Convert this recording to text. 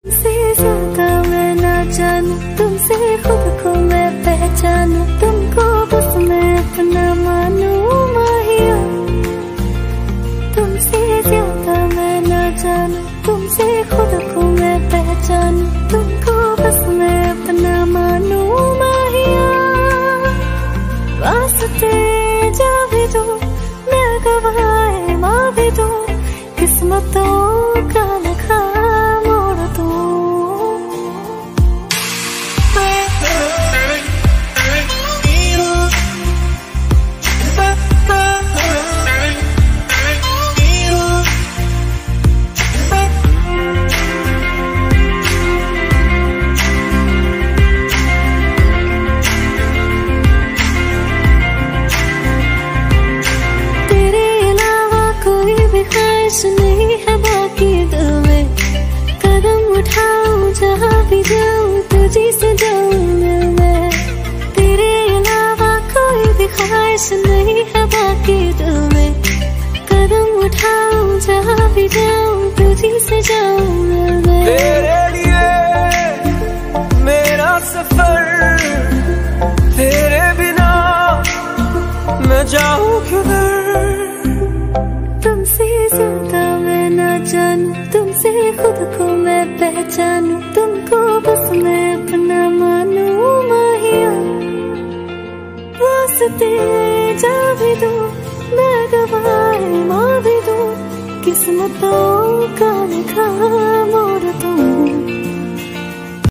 तुमसे ज्यादा मैं ना जानूं, तुमसे खुद को मैं पहचानूं, तुमको बस मैं अपना मानूं माहिया। तुमसे ज्यादा मैं ना जानूं, तुमसे खुद को मैं पहचानूं, तुमको बस मैं अपना मानूं माहिया। वास्ते जा भी दो, मैं गवाए माँ भी दो, किस्मतों का लिखा मोड़ दो। नहीं है बाकी दिल में, कदम उठाऊं जहाँ भी जाऊं तुझी से जाऊं मैं। तेरे अलावा कोई भी ख्वाहिश नहीं है बाकी दिल में, कदम उठाऊं जहाँ भी जाऊं तुझी से जाऊं मैं। तेरे लिए मेरा सफर, तेरे बिना मैं जाऊं किधर। तुमसे ज्यादा मैं ना जानूं, तुमसे खुद को मैं पहचानूं, तुमको बस मैं अपना मानूं माहिया। वास्ते जा भी दो, मैं गवाए माँ भी दो, किस्मतों का लिखा